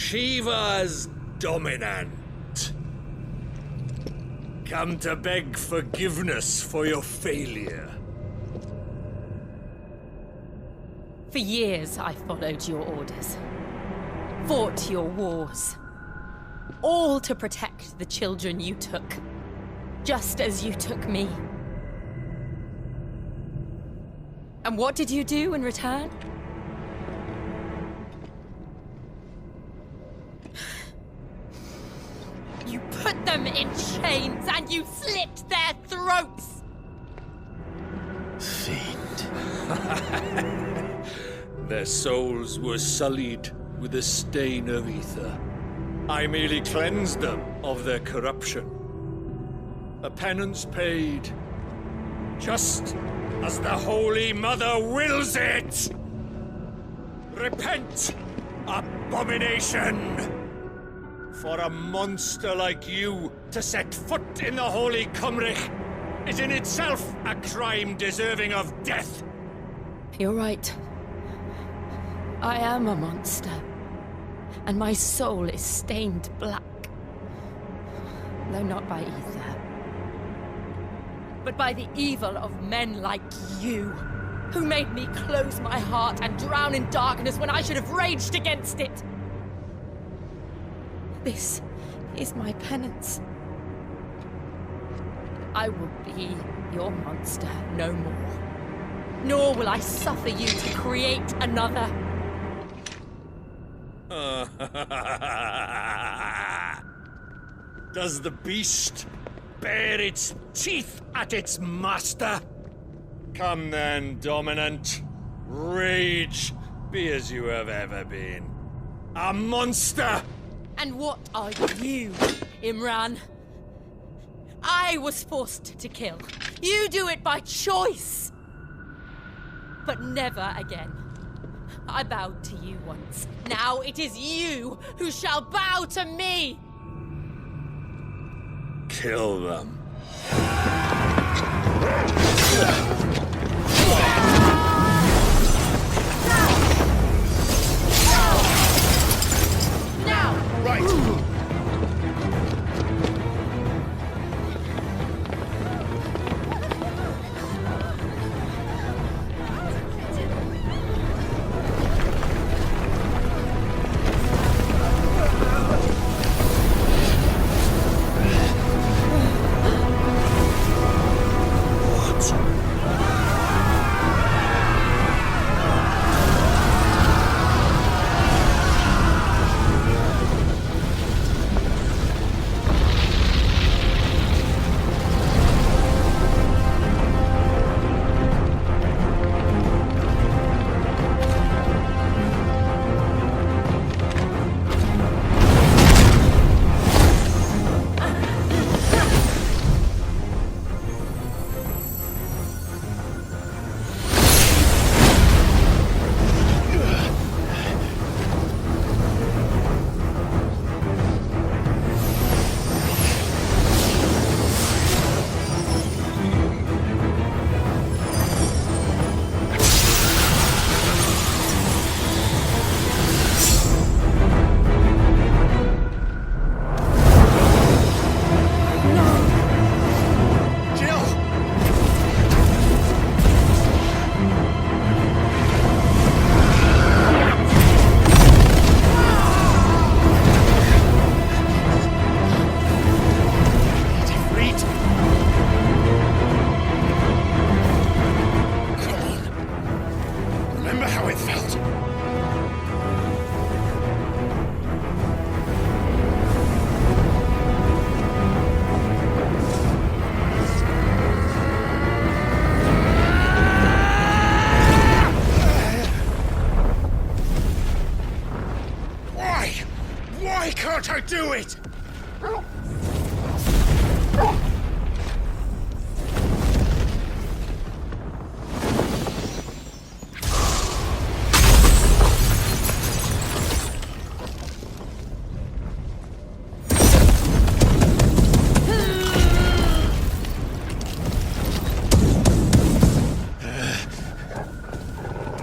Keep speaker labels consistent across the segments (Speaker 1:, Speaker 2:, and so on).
Speaker 1: Shiva's dominant. Come to beg forgiveness for your failure.
Speaker 2: For years I followed your orders. Fought your wars. All to protect the children you took. Just as you took me. And what did you do in return? You put them in chains and you slit their throats!
Speaker 1: Fiend. Their souls were sullied with a stain of ether. I merely cleansed them of their corruption. A penance paid, just as the Holy Mother wills it! Repent, abomination! For a monster like you to set foot in the Holy Cymric is in itself a crime deserving of death.
Speaker 2: You're right. I am a monster. And my soul is stained black. Though not by ether. But by the evil of men like you, who made me close my heart and drown in darkness when I should have raged against it. This is my penance. I will be your monster no more. Nor will I suffer you to create another.
Speaker 1: Does the beast bare its teeth at its master? Come then, dominant. Rage, be as you have ever been. A monster!
Speaker 2: And what are you, Imran? I was forced to kill. You do it by choice. But never again. I bowed to you once. Now it is you who shall bow to me!
Speaker 1: Kill them.
Speaker 2: Now!
Speaker 1: Right! Can't I do it?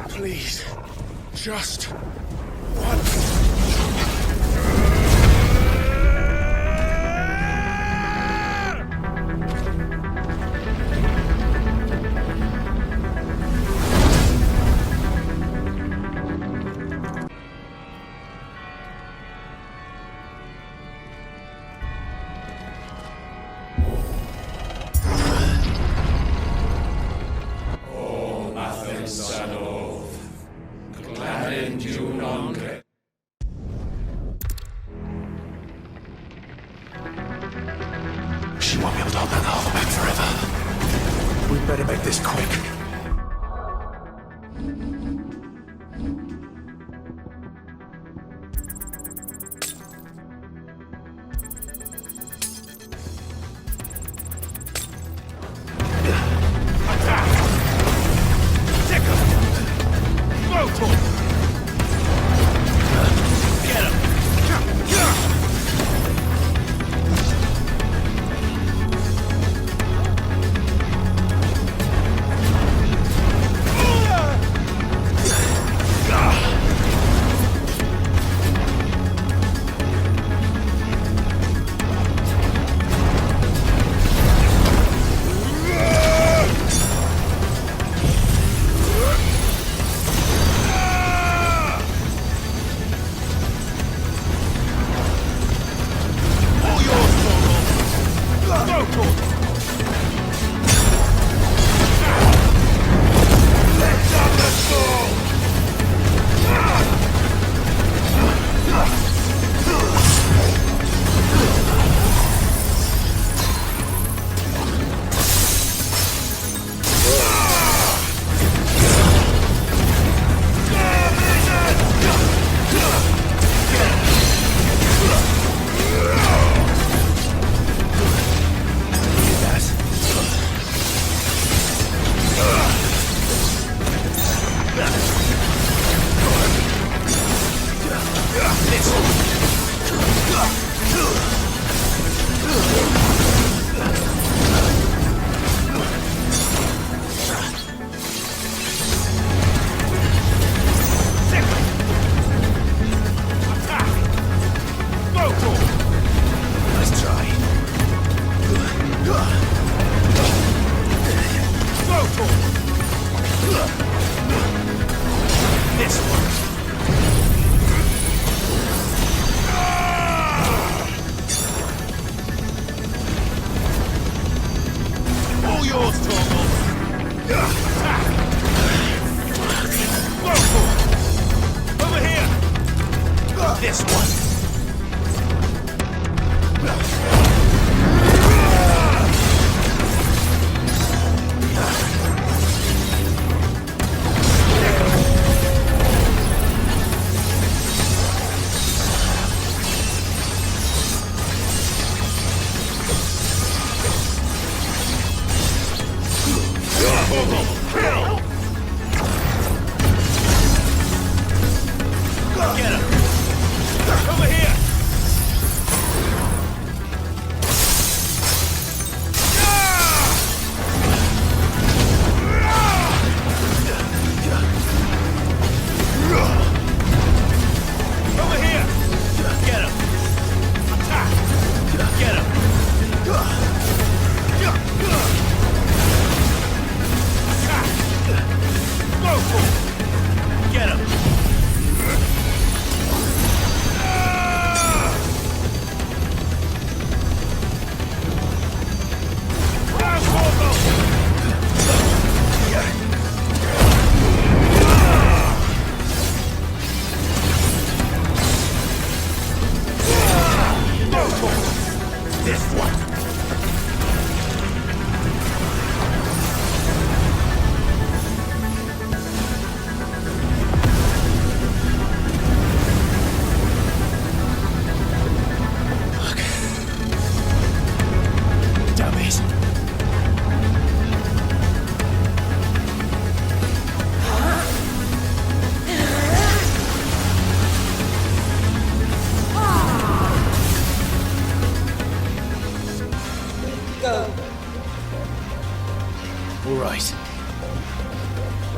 Speaker 1: Please, just once.
Speaker 3: won't be able to hold that hole back forever. We better make this quick.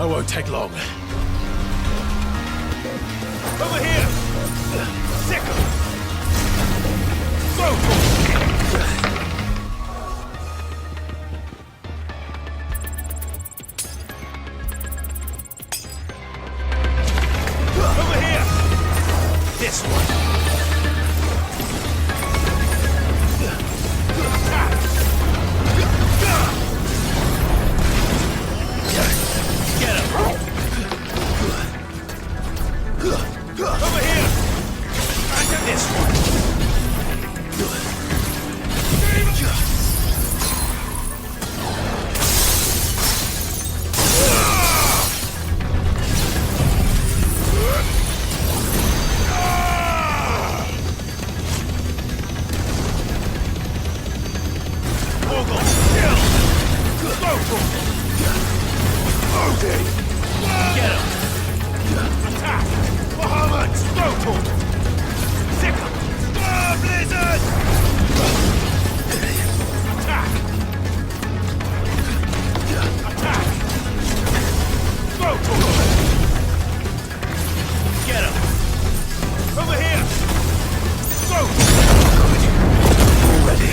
Speaker 4: I won't take long.
Speaker 3: Over here! Sickle! Go for Over here! This one! Over here! This one! Get him! Attack! Muhammad! Total! Sick him! Blizzard! Attack! Attack! Total! Get him! Over here! Total! Ready.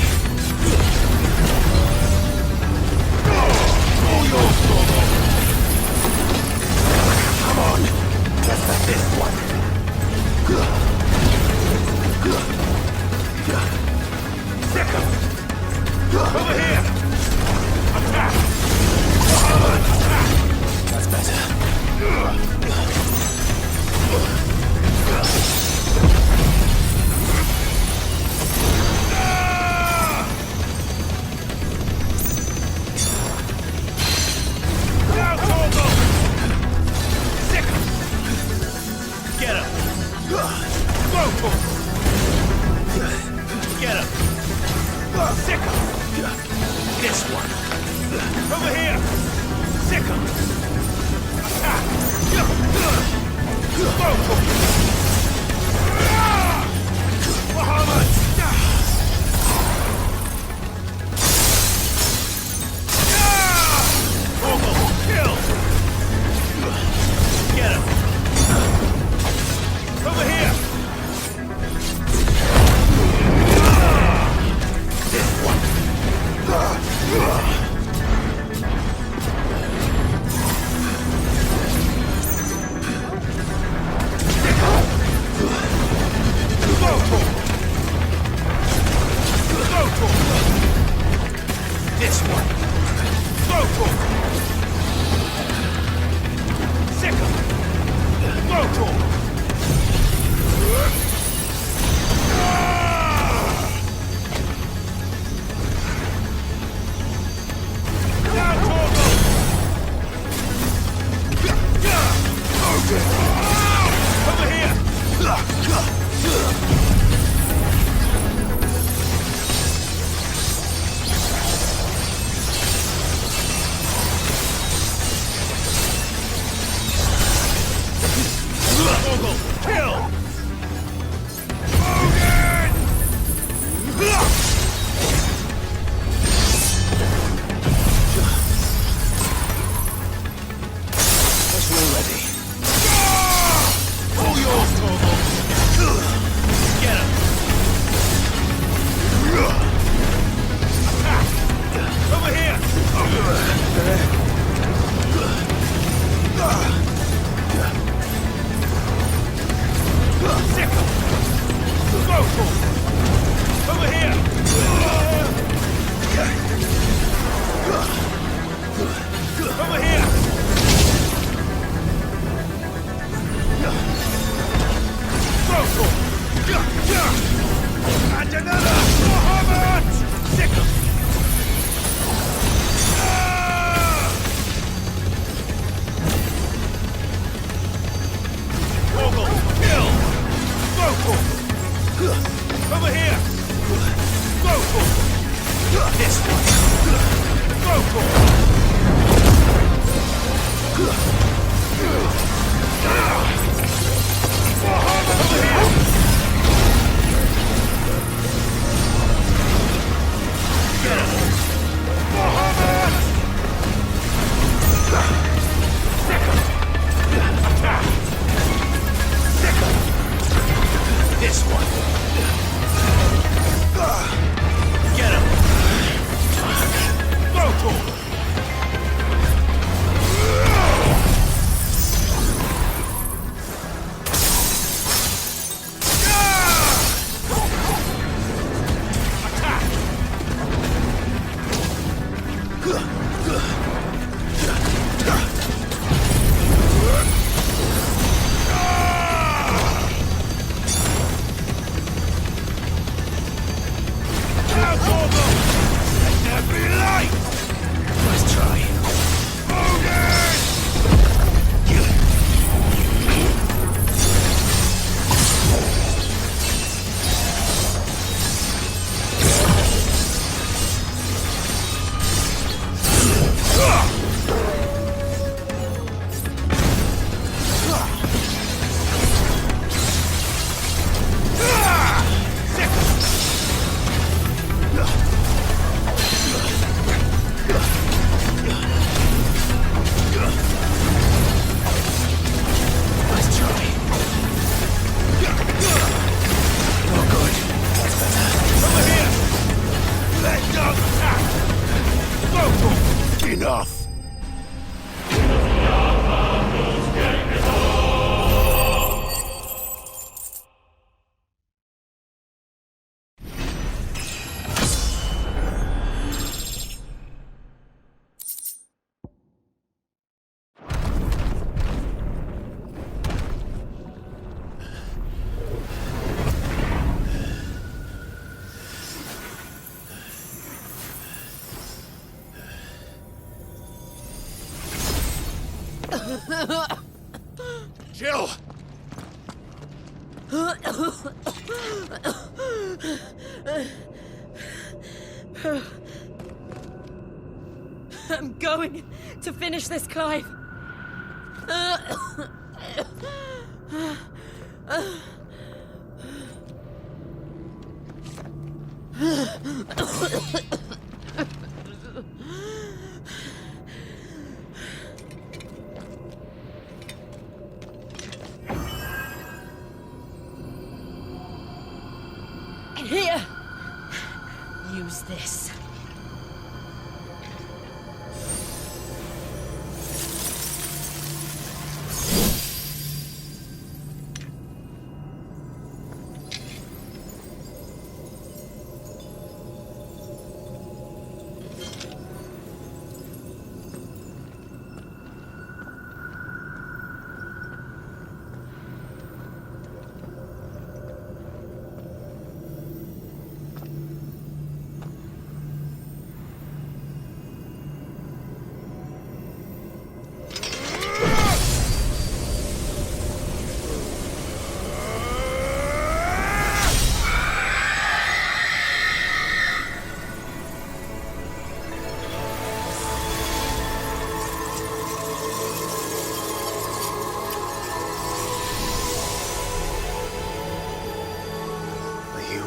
Speaker 3: All yours, Normal. Come on. Just like this one. Sick him. Over here. Attack. Attack. That's better. Get him! Go for him! Get him! Sick him! This one! Over here! Sick him! Attack! Go for him! Muhammad! Kill! Get him! Over here! This one! This one! Go for it! Sick him! Go for it! Over here! Kill! Guess we're ready. All yours, Torgo! Get him! Attack! Over here! Sick him! Go for it! Over here! Over here! Go for it! And another! Muhammad! Sick him! Torgo! Kill! Go for it! Over here! Go for it! This one! Go for it! Over here! Get him! Muhammad! Sick him! Attack! Sick him! This one! Get him! Go for it! Enough! Jill!
Speaker 2: I'm going to finish this, Clive. Here! Use this.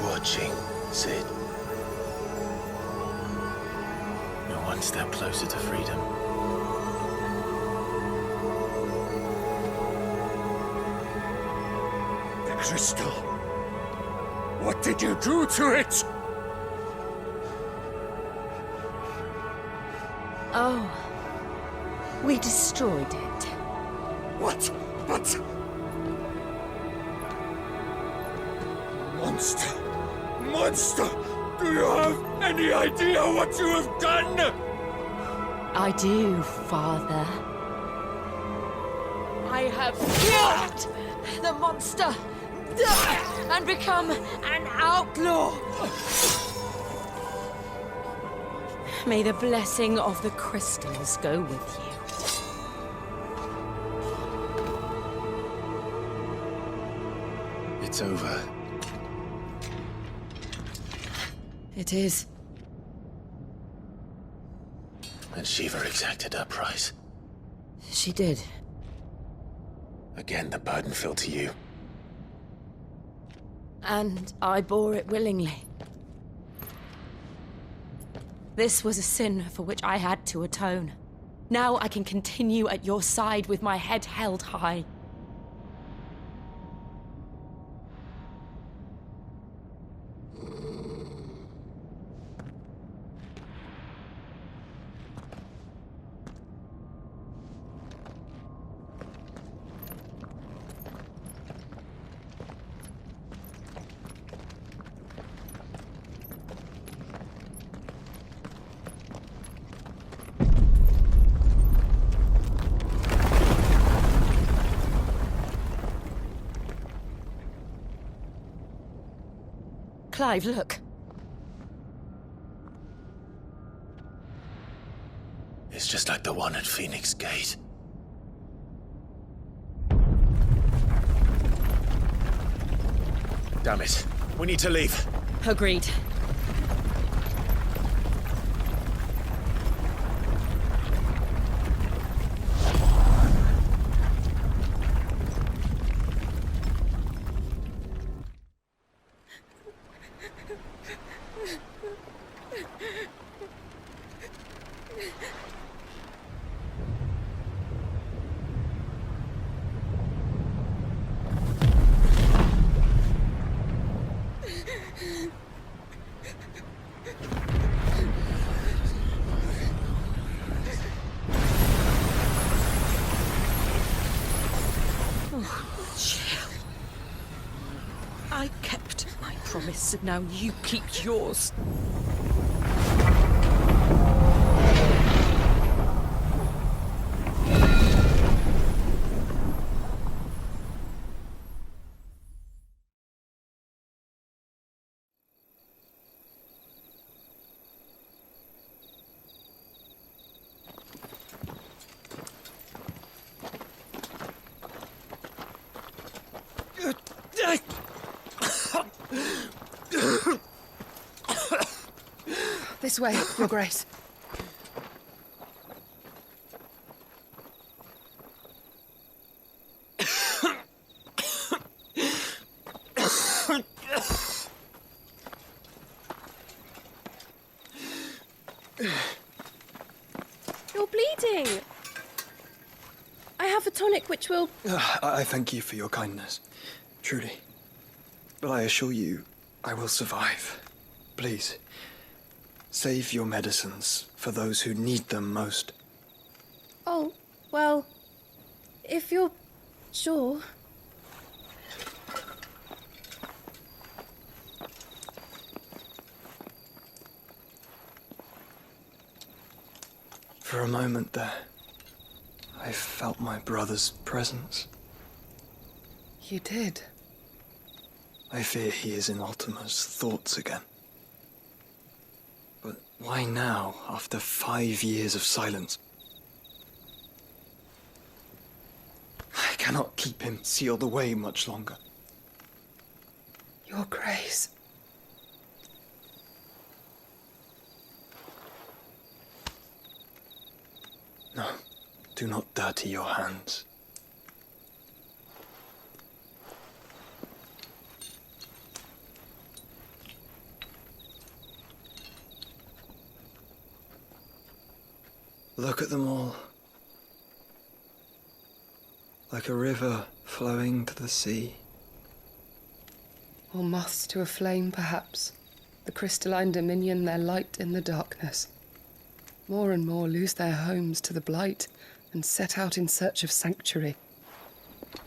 Speaker 3: Watching, Sid. You're one step closer to freedom.
Speaker 1: The crystal. What did you do to it?
Speaker 2: Oh. We destroyed it.
Speaker 1: What? But... Monster! Monster! Do you have any idea what you have done?
Speaker 2: I do, Father. I have killed the monster and become an outlaw. May the blessing of the crystals go with you.
Speaker 3: It's over.
Speaker 2: It is.
Speaker 3: And Shiva exacted her price.
Speaker 2: She did.
Speaker 3: Again, the burden fell to you.
Speaker 2: And I bore it willingly. This was a sin for which I had to atone. Now I can continue at your side with my head held high. Clive, look.
Speaker 3: It's just like the one at Phoenix Gate. Damn it. We need to leave.
Speaker 2: Agreed.
Speaker 4: I kept my promise, and now you keep yours.
Speaker 5: This way, Your Grace.
Speaker 2: You're bleeding. I have a tonic which will...
Speaker 6: I thank you for your kindness, truly. But I assure you, I will survive. Please, save your medicines for those who need them most.
Speaker 2: Oh, well, if you're sure.
Speaker 6: For a moment there, I felt my brother's presence.
Speaker 5: You did.
Speaker 6: I fear he is in Ultima's thoughts again. But why now, after 5 years of silence? I cannot keep him sealed away much longer.
Speaker 5: Your Grace.
Speaker 6: No, do not dirty your hands. Look at them all. Like a river flowing to the sea.
Speaker 5: Or moths to a flame, perhaps. The crystalline dominion their light in the darkness. More and more lose their homes to the blight and set out in search of sanctuary,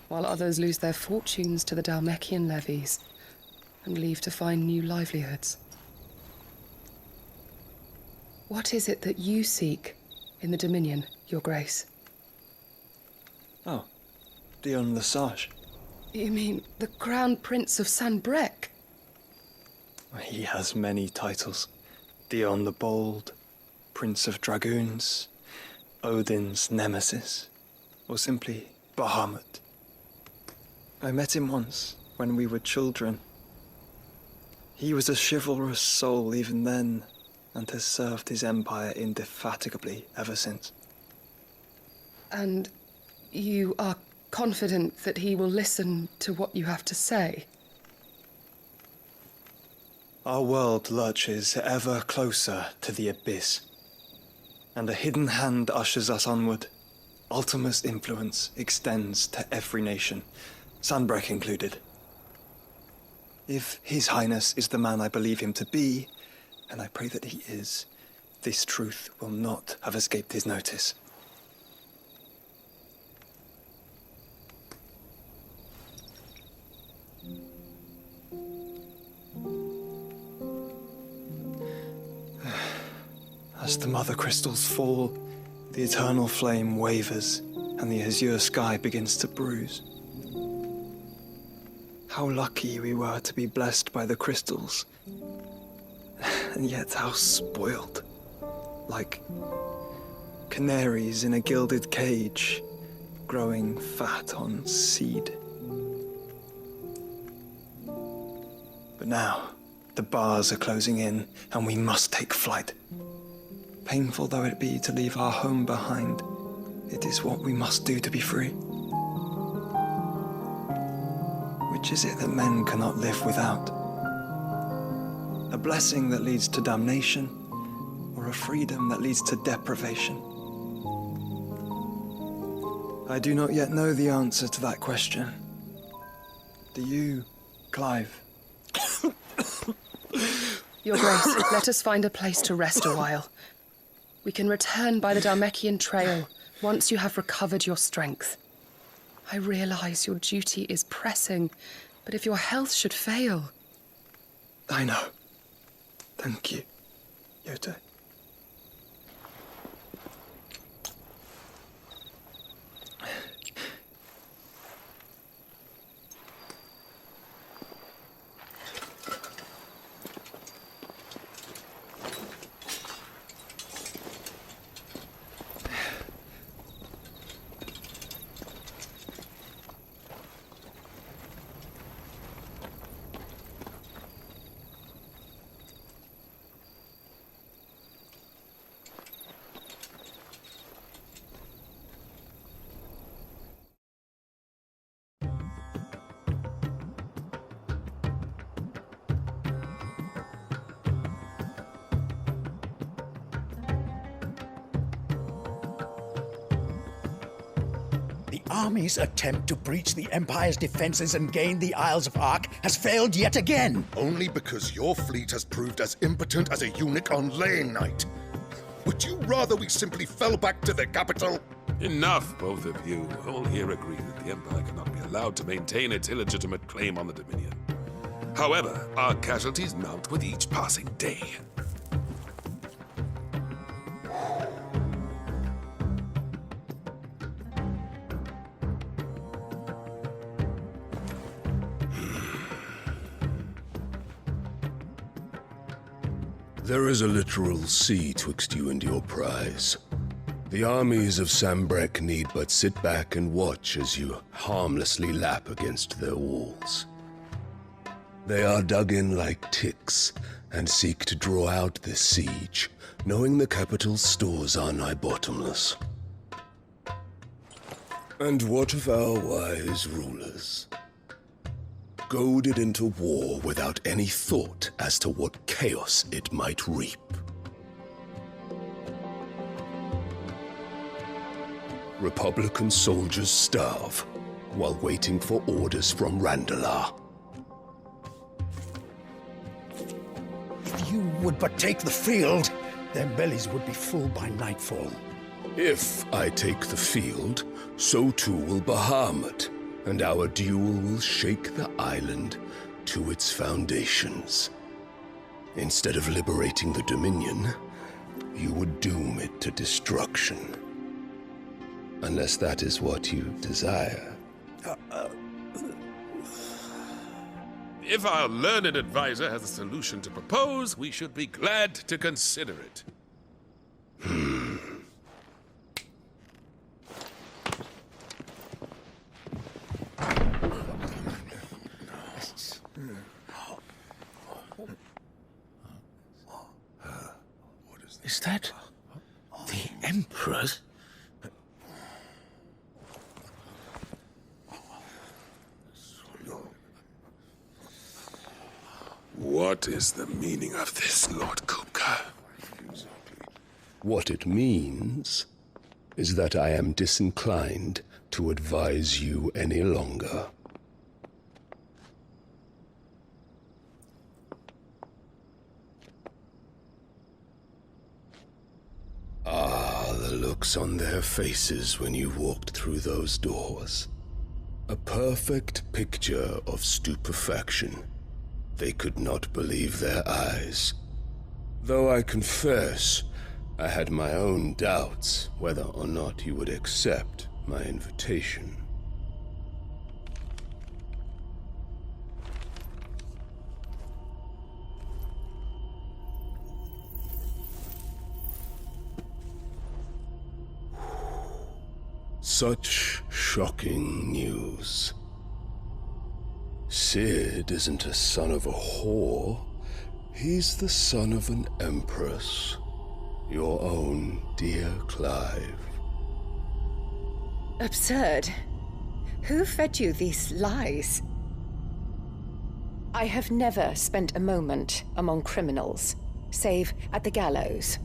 Speaker 5: while others lose their fortunes to the Dhalmekian levies and leave to find new livelihoods. What is it that you seek in the Dominion, Your Grace?
Speaker 6: Oh, Dion Lesage.
Speaker 5: You mean the Crown Prince of Sanbrec?
Speaker 6: He has many titles. Dion the Bold, Prince of Dragoons, Odin's Nemesis, or simply Bahamut. I met him once, when we were children. He was a chivalrous soul even then, and has served his empire indefatigably ever since.
Speaker 5: And you are confident that he will listen to what you have to say?
Speaker 6: Our world lurches ever closer to the abyss, and a hidden hand ushers us onward. Ultima's influence extends to every nation, Sanbrec included. If His Highness is the man I believe him to be, and I pray that he is, this truth will not have escaped his notice. As the mother crystals fall, the eternal flame wavers, and the azure sky begins to bruise. How lucky we were to be blessed by the crystals, and yet how spoiled. Like canaries in a gilded cage, growing fat on seed. But now, the bars are closing in, and we must take flight. Painful though it be to leave our home behind, it is what we must do to be free. Which is it that men cannot live without? A blessing that leads to damnation, or a freedom that leads to deprivation? I do not yet know the answer to that question. Do you, Clive?
Speaker 5: Your Grace, let us find a place to rest a while. We can return by the Dalmekian trail once you have recovered your strength. I realize your duty is pressing, but if your health should fail...
Speaker 6: I know. Thank you, Yote.
Speaker 7: The army's attempt to breach the Empire's defenses and gain the Isles of Ark has failed yet again.
Speaker 8: Only because your fleet has proved as impotent as a eunuch on laying night. Would you rather we simply fell back to the capital?
Speaker 9: Enough, both of you. All here agree that the Empire cannot be allowed to maintain its illegitimate claim on the Dominion. However, our casualties mount with each passing day.
Speaker 10: There is a literal sea twixt you and your prize. The armies of Sambrek need but sit back and watch as you harmlessly lap against their walls. They are dug in like ticks and seek to draw out this siege, knowing the capital's stores are nigh bottomless. And what of our wise rulers? Goaded into war without any thought as to what chaos it might reap. Republican soldiers starve while waiting for orders from Randalar.
Speaker 7: If you would but take the field, their bellies would be full by nightfall.
Speaker 10: If I take the field, so too will Bahamut, and our duel will shake the island to its foundations. Instead of liberating the Dominion, you would doom it to destruction. Unless that is what you desire.
Speaker 9: If our learned advisor has a solution to propose, we should be glad to consider it.
Speaker 3: Is that the Emperor's?
Speaker 9: What is the meaning of this, Lord Kupka?
Speaker 10: What it means is that I am disinclined to advise you any longer. Ah, the looks on their faces when you walked through those doors. A perfect picture of stupefaction. They could not believe their eyes. Though I confess, I had my own doubts whether or not you would accept my invitation. Such shocking news. Sid isn't a son of a whore. He's the son of an empress. Your own dear Clive.
Speaker 11: Absurd. Who fed you these lies? I have never spent a moment among criminals, save at the gallows.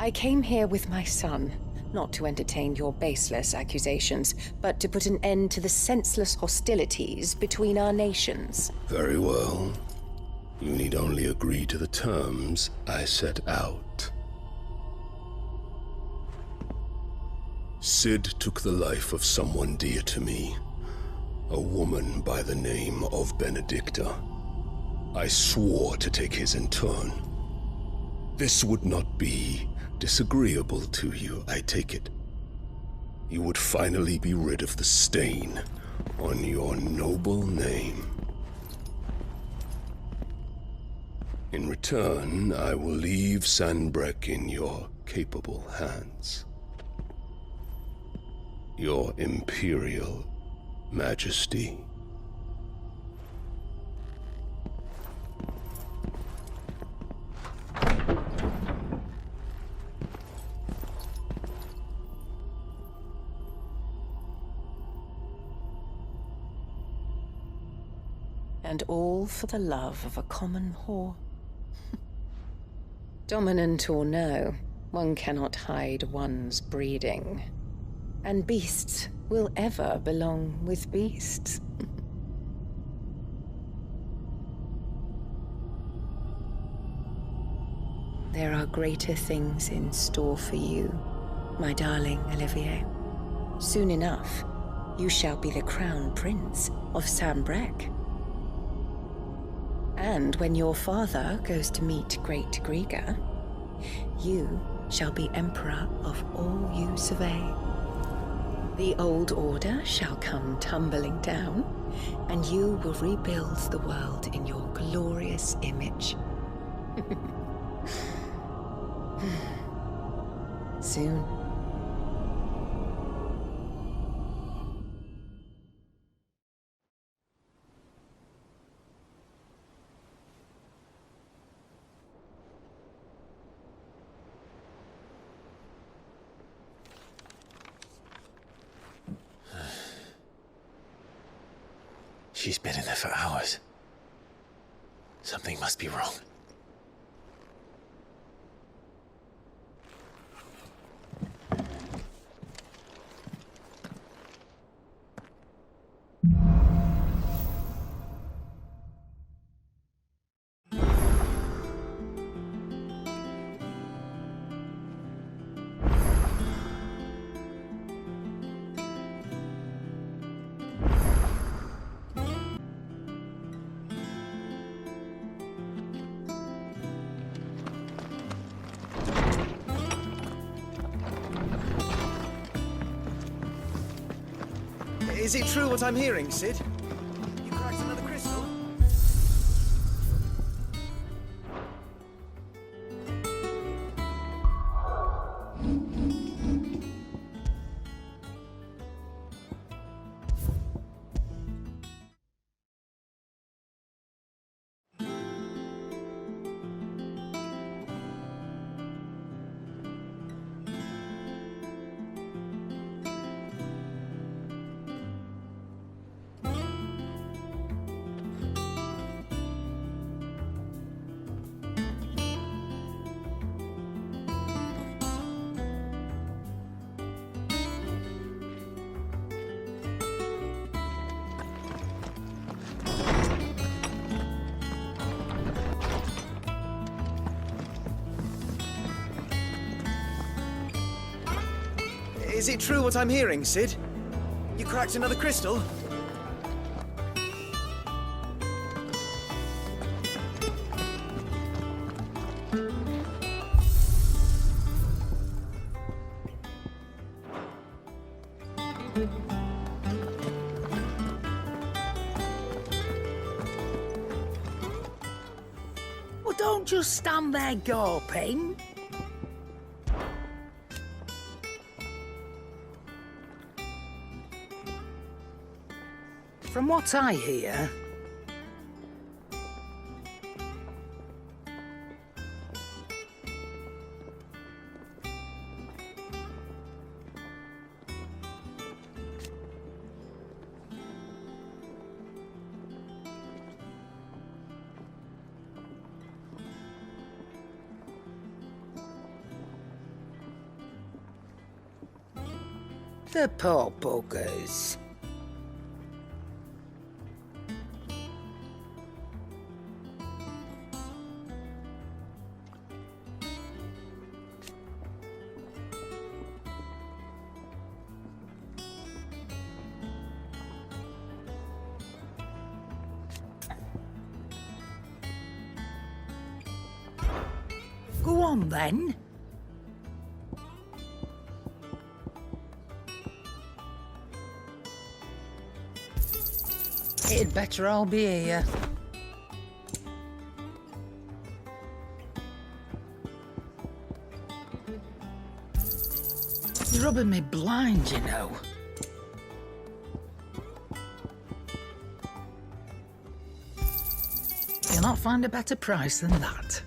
Speaker 11: I came here with my son, not to entertain your baseless accusations, but to put an end to the senseless hostilities between our nations.
Speaker 10: Very well. You need only agree to the terms I set out. Cid took the life of someone dear to me, a woman by the name of Benedicta. I swore to take his in turn. This would not be disagreeable to you, I take it. You would finally be rid of the stain on your noble name. In return, I will leave Sanbreque in your capable hands. Your Imperial Majesty.
Speaker 11: And all for the love of a common whore. Dominant or no, one cannot hide one's breeding. And beasts will ever belong with beasts. There are greater things in store for you, my darling Olivier. Soon enough, you shall be the crown prince of Sanbreque. And when your father goes to meet Great Griga, you shall be emperor of all you survey. The old order shall come tumbling down, and you will rebuild the world in your glorious image. Soon.
Speaker 3: She's been in there for hours. Something must be wrong.
Speaker 12: Is it true what I'm hearing, Cid? You cracked another crystal? Is it true what I'm hearing, Cid? You cracked another crystal?
Speaker 7: Well, don't just stand there gawping. From what I hear,
Speaker 13: The poor buggers. Go on then. It'd better all be here. You're rubbing me blind, you know. You'll not find a better price than that.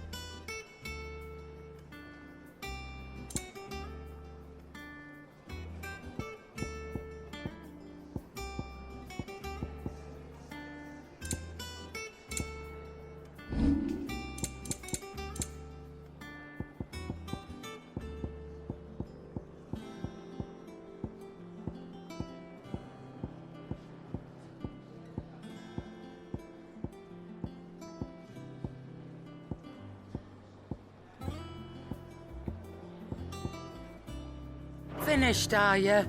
Speaker 13: Finished, are you?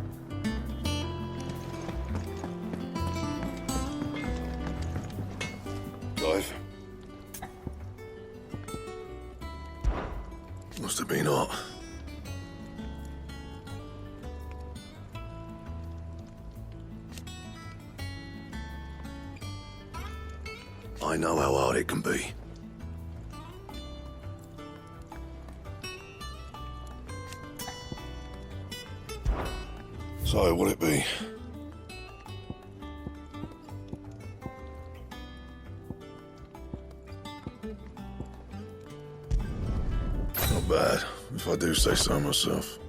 Speaker 10: Clive? Must have been hot. I know how hard it can be. So, what'll it be? Not bad, if I do say so myself.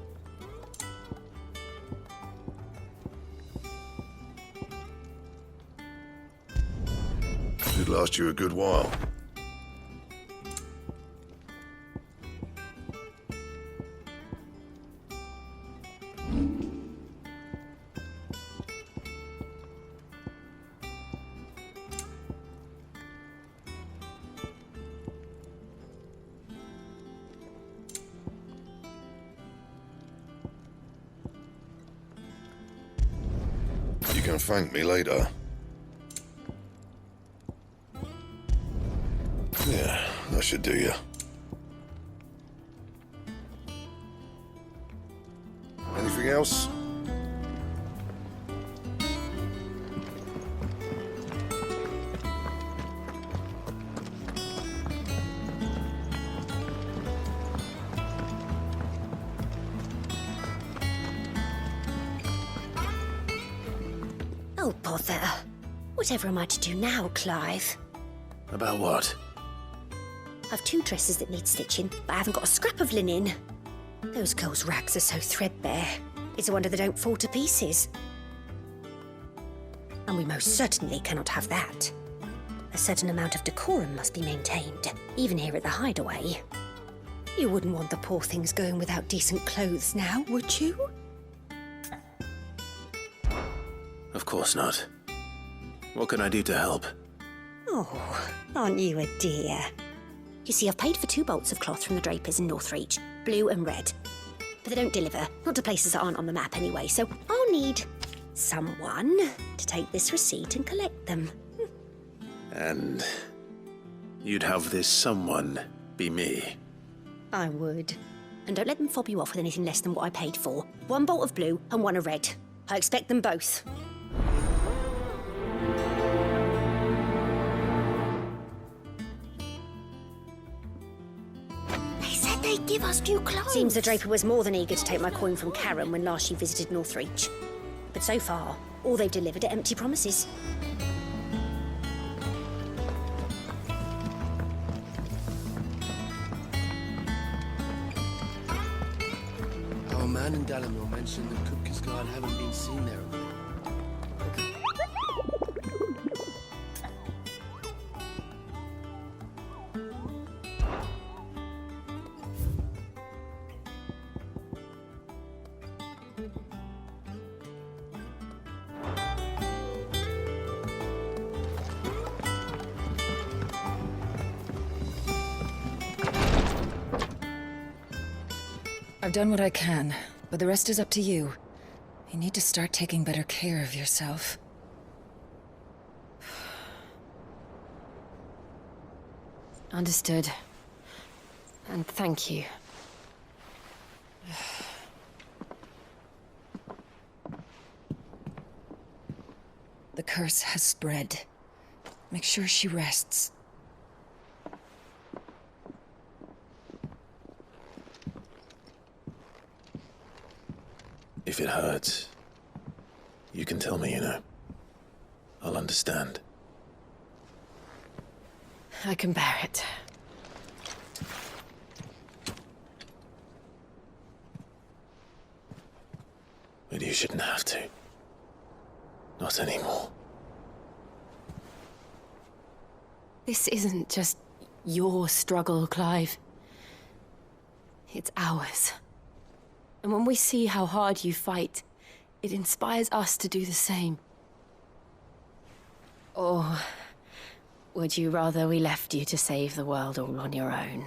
Speaker 10: Should last you a good while. You can thank me later. Yeah, that should do you. Anything else?
Speaker 14: Oh, bother. Whatever am I to do now, Clive?
Speaker 10: About what?
Speaker 14: I've 2 dresses that need stitching, but I haven't got a scrap of linen. Those girls' rags are so threadbare. It's a wonder they don't fall to pieces. And we most certainly cannot have that. A certain amount of decorum must be maintained, even here at the hideaway. You wouldn't want the poor things going without decent clothes now, would you?
Speaker 10: Of course not. What can I do to help?
Speaker 14: Oh, aren't you a dear? You see, I've paid for 2 bolts of cloth from the drapers in Northreach, blue and red. But they don't deliver, not to places that aren't on the map anyway, so I'll need someone to take this receipt and collect them.
Speaker 10: And you'd have this someone be me?
Speaker 14: I would. And don't let them fob you off with anything less than what I paid for. 1 bolt of blue and 1 of red. I expect them both. They give us new clothes. Seems the draper was more than eager to take my coin from Karen when last she visited Northreach. But so far, all they've delivered are empty promises.
Speaker 15: Our man in Dalamore mentioned that Cook's Guard haven't been seen there of late.
Speaker 4: I've done what I can, but the rest is up to you. You need to start taking better care of yourself.
Speaker 2: Understood. And thank you.
Speaker 4: The curse has spread. Make sure she rests.
Speaker 16: If it hurts, you can tell me, you know. I'll understand.
Speaker 2: I can bear it.
Speaker 16: But you shouldn't have to. Not anymore.
Speaker 2: This isn't just your struggle, Clive. It's ours. And when we see how hard you fight, it inspires us to do the same. Or would you rather we left you to save the world all on your own?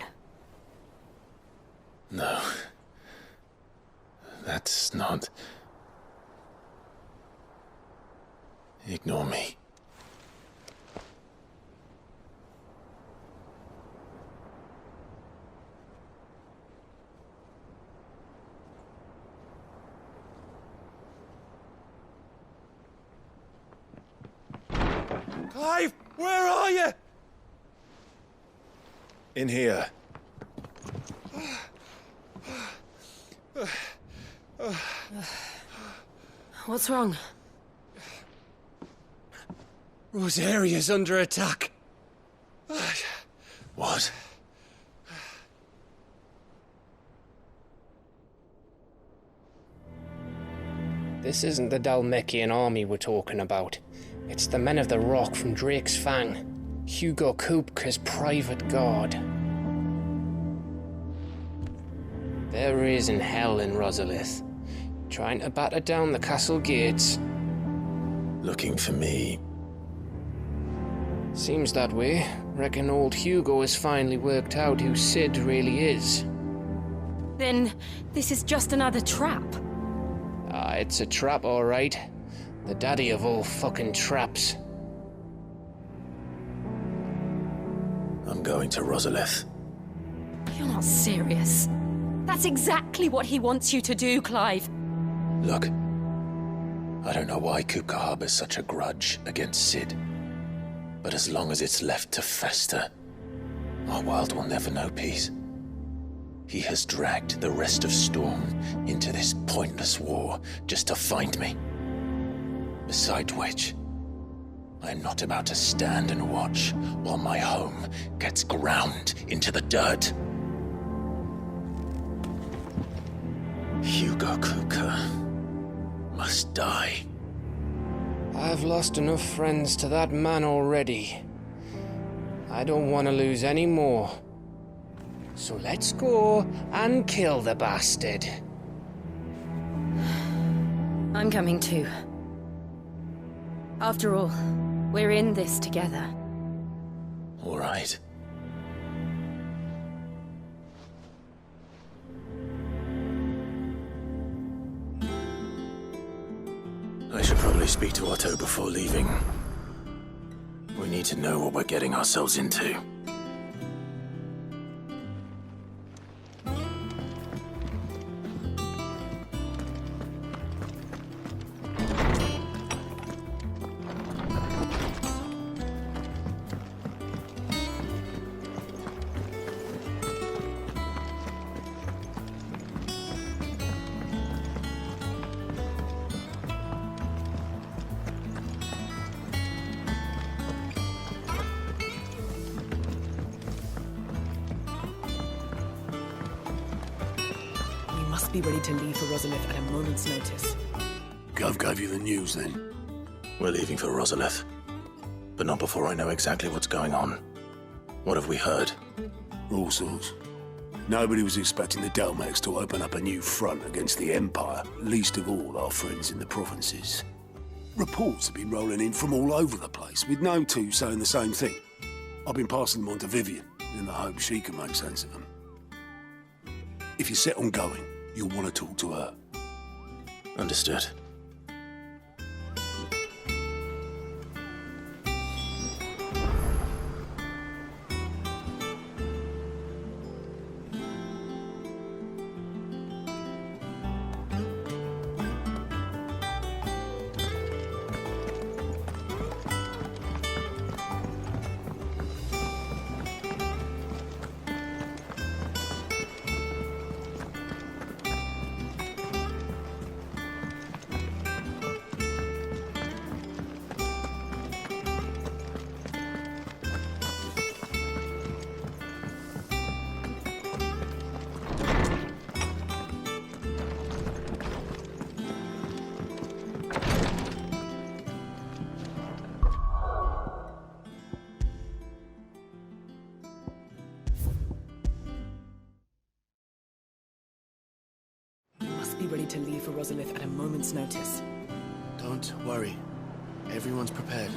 Speaker 16: No. That's not... Ignore me.
Speaker 3: Clive, where are you?
Speaker 6: In here.
Speaker 2: What's wrong?
Speaker 3: Rosaria's under attack.
Speaker 16: What?
Speaker 17: This isn't the Dalmekian army we're talking about. It's the men of the Rock from Drake's Fang. Hugo Kupka's private guard. They're raising hell in Rosalith, trying to batter down the castle gates.
Speaker 16: Looking for me.
Speaker 17: Seems that way. Reckon old Hugo has finally worked out who Sid really is.
Speaker 2: Then this is just another trap.
Speaker 17: Ah, it's a trap, all right. The daddy of all fucking traps.
Speaker 16: I'm going to Rosalith.
Speaker 2: You're not serious. That's exactly what he wants you to do, Clive.
Speaker 16: Look, I don't know why Kupka harbors such a grudge against Sid. But as long as it's left to fester, our world will never know peace. He has dragged the rest of Storm into this pointless war just to find me. Besides which, I am not about to stand and watch while my home gets ground into the dirt. Hugo Kupka must die.
Speaker 17: I've lost enough friends to that man already. I don't want to lose any more. So let's go and kill the bastard.
Speaker 2: I'm coming too. After all, we're in this together.
Speaker 16: All right. I should probably speak to Otto before leaving. We need to know what we're getting ourselves into.
Speaker 18: Be ready to leave for Rosalith at a moment's notice.
Speaker 10: Gov gave you the news then?
Speaker 16: We're leaving for Rosalith. But not before I know exactly what's going on. What have we heard?
Speaker 10: All sorts. Nobody was expecting the Dalmaks to open up a new front against the Empire, least of all our friends in the provinces. Reports have been rolling in from all over the place, with no two saying the same thing. I've been passing them on to Vivian, in the hope she can make sense of them. If you're set on going,
Speaker 9: You'll want to talk to her.
Speaker 16: Understood.
Speaker 18: Be ready to leave for Rosalith at a moment's notice.
Speaker 15: Don't worry. Everyone's prepared.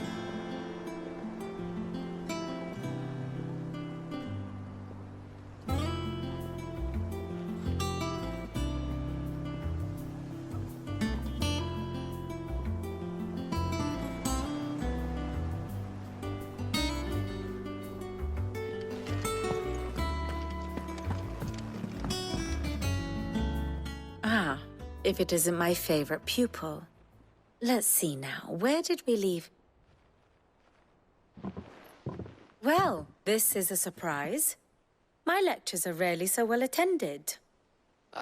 Speaker 19: If it isn't my favorite pupil. Let's see now, where did we leave? Well, this is a surprise. My lectures are rarely so well attended.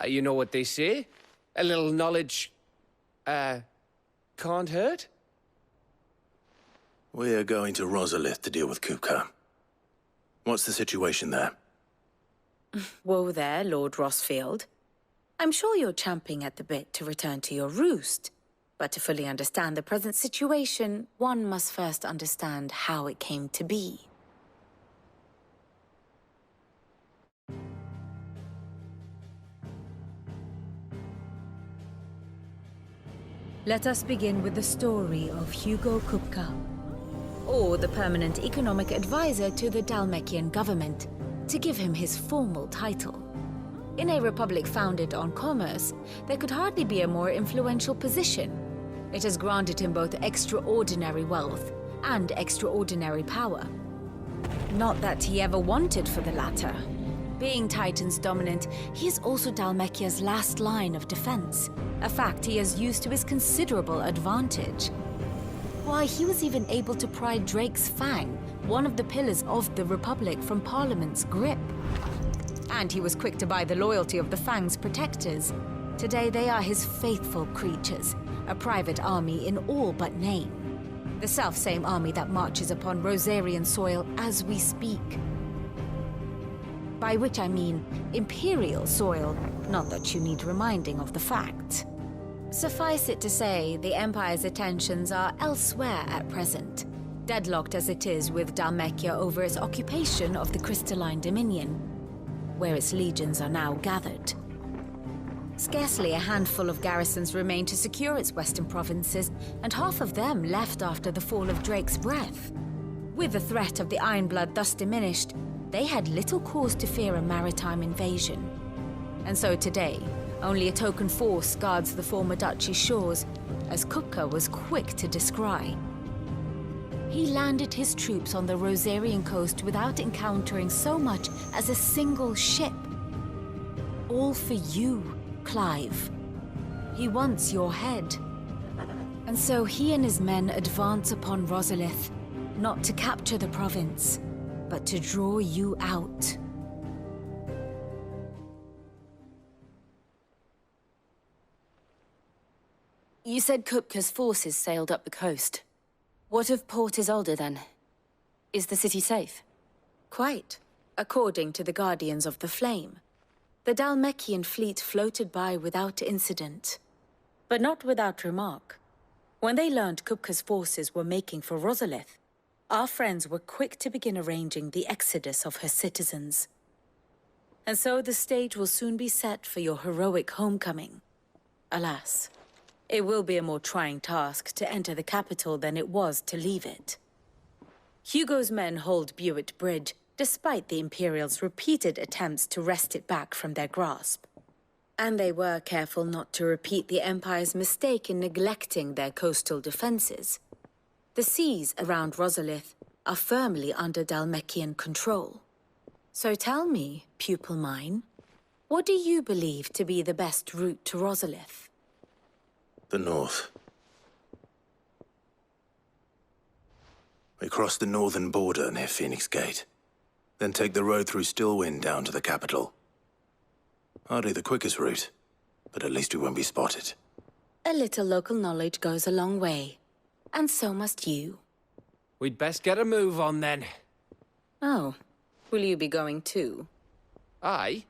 Speaker 17: You know what they say? A little knowledge, can't hurt?
Speaker 16: We're going to Rosalith to deal with Kupka. What's the situation there?
Speaker 19: Whoa there, Lord Rossfield. I'm sure you're champing at the bit to return to your roost. But to fully understand the present situation, one must first understand how it came to be. Let us begin with the story of Hugo Kupka, or the permanent economic advisor to the Dalmekian government, to give him his formal title. In a republic founded on commerce, there could hardly be a more influential position. It has granted him both extraordinary wealth and extraordinary power. Not that he ever wanted for the latter. Being Titan's dominant, he is also Dalmekia's last line of defense, a fact he has used to his considerable advantage. Why, he was even able to pry Drake's Fang, one of the pillars of the Republic, from Parliament's grip. And he was quick to buy the loyalty of the Fang's protectors. Today they are his faithful creatures, a private army in all but name. The self-same army that marches upon Rosarian soil as we speak. By which I mean Imperial soil, not that you need reminding of the fact. Suffice it to say, the Empire's attentions are elsewhere at present, deadlocked as it is with Dalmekia over its occupation of the Crystalline Dominion, where its legions are now gathered. Scarcely a handful of garrisons remain to secure its western provinces, and half of them left after the fall of Drake's Breath. With the threat of the Ironblood thus diminished, they had little cause to fear a maritime invasion. And so today, only a token force guards the former duchy's shores, as Kupka was quick to descry. He landed his troops on the Rosarian coast without encountering so much as a single ship. All for you, Clive. He wants your head. And so he and his men advance upon Rosalith, not to capture the province, but to draw you out. You said Kupka's forces sailed up the coast. What of Port Isolde, then? Is the city safe? Quite, according to the Guardians of the Flame. The Dalmekian fleet floated by without incident, but not without remark. When they learned Kupka's forces were making for Rosalith, our friends were quick to begin arranging the exodus of her citizens. And so the stage will soon be set for your heroic homecoming. Alas, it will be a more trying task to enter the capital than it was to leave it. Hugo's men hold Buet Bridge, despite the Imperials' repeated attempts to wrest it back from their grasp. And they were careful not to repeat the Empire's mistake in neglecting their coastal defenses. The seas around Rosalith are firmly under Dhalmekian control. So tell me, pupil mine, what do you believe to be the best route to Rosalith?
Speaker 16: The north. We cross the northern border near Phoenix Gate, then take the road through Stillwind down to the capital. Hardly the quickest route, but at least we won't be spotted.
Speaker 19: A little local knowledge goes a long way, and so must you.
Speaker 17: We'd best get a move on then.
Speaker 19: Oh, will you be going too?
Speaker 17: Aye.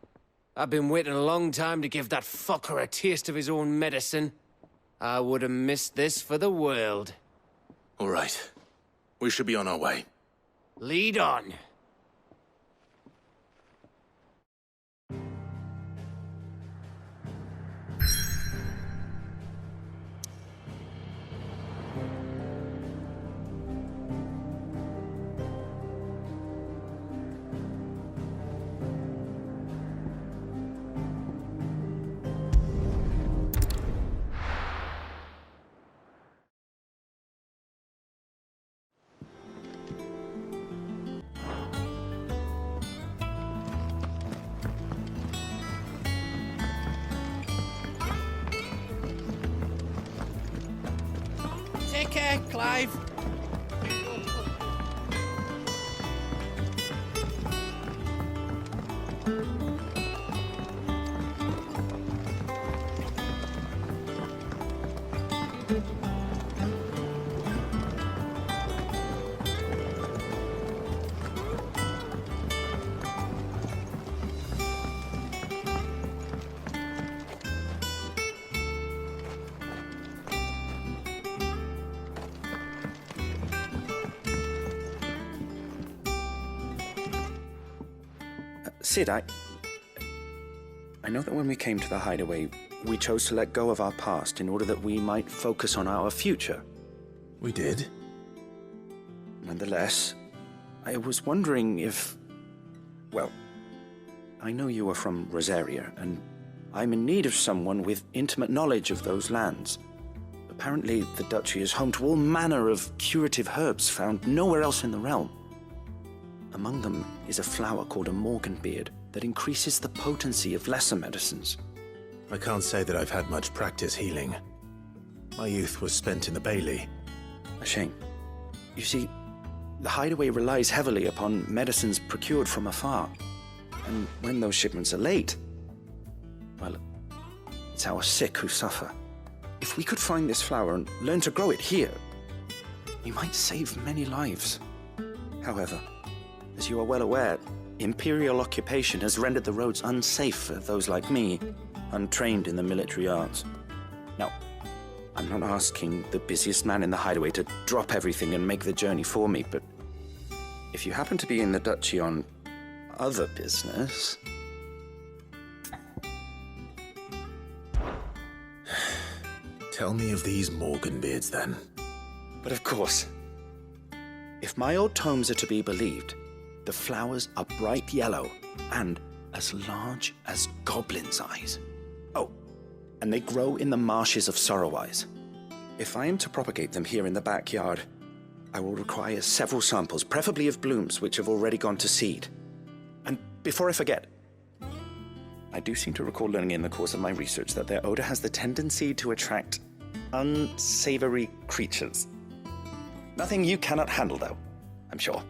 Speaker 17: I've been waiting a long time to give that fucker a taste of his own medicine. I would have missed this for the world.
Speaker 16: All right. We should be on our way.
Speaker 17: Lead on. Take care, Clive.
Speaker 20: Sid, I know that when we came to the hideaway, we chose to let go of our past in order that we might focus on our future.
Speaker 16: We did?
Speaker 20: Nonetheless, I was wondering if... Well, I know you are from Rosaria, and I'm in need of someone with intimate knowledge of those lands. Apparently, the Duchy is home to all manner of curative herbs found nowhere else in the realm. Among them is a flower called a Morganbeard that increases the potency of lesser medicines.
Speaker 16: I can't say that I've had much practice healing. My youth was spent in the Bailey.
Speaker 20: A shame. You see, the hideaway relies heavily upon medicines procured from afar. And when those shipments are late, well, it's our sick who suffer. If we could find this flower and learn to grow it here, we might save many lives. However, as you are well aware, Imperial occupation has rendered the roads unsafe for those like me, untrained in the military arts. Now, I'm not asking the busiest man in the hideaway to drop everything and make the journey for me, but if you happen to be in the Duchy on other business...
Speaker 16: Tell me of these Morganbeards, then.
Speaker 20: But of course. If my old tomes are to be believed, the flowers are bright yellow and as large as goblins' eyes. Oh, and they grow in the marshes of Sorrowise. If I am to propagate them here in the backyard, I will require several samples, preferably of blooms which have already gone to seed. And before I forget, I do seem to recall learning in the course of my research that their odor has the tendency to attract unsavory creatures. Nothing you cannot handle, though, I'm sure.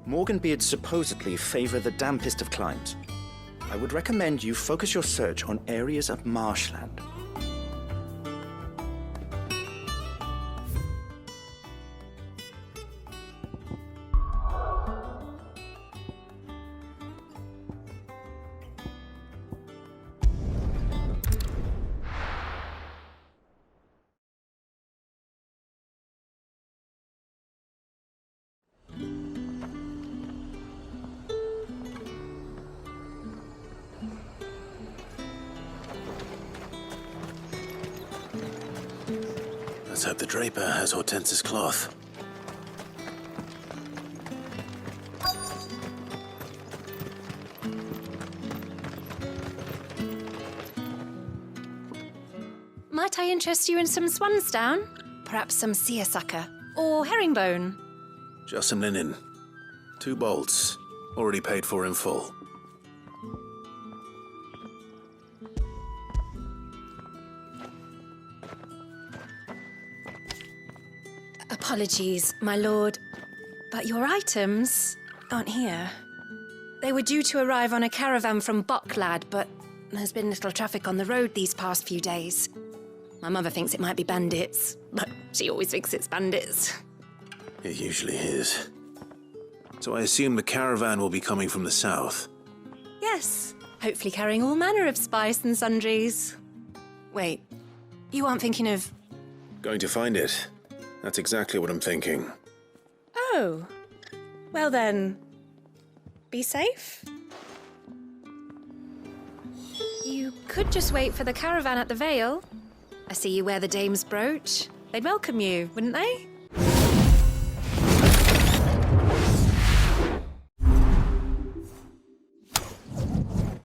Speaker 20: Morganbeards supposedly favor the dampest of climes. I would recommend you focus your search on areas of marshland.
Speaker 16: Let's hope the draper has Hortense's cloth.
Speaker 19: Might I interest you in some swansdown? Perhaps some seersucker or herringbone?
Speaker 16: Just some linen. 2 bolts. Already paid for in full.
Speaker 19: Apologies, my lord, but your items aren't here. They were due to arrive on a caravan from Bocklad, but there's been little traffic on the road these past few days. My mother thinks it might be bandits, but she always thinks it's bandits.
Speaker 16: It usually is. So I assume the caravan will be coming from the south.
Speaker 19: Yes, hopefully carrying all manner of spice and sundries. Wait, you aren't thinking of...
Speaker 16: Going to find it. That's exactly what I'm thinking.
Speaker 19: Oh, well then, be safe. You could just wait for the caravan at the Vale. I see you wear the dame's brooch. They'd welcome you, wouldn't they?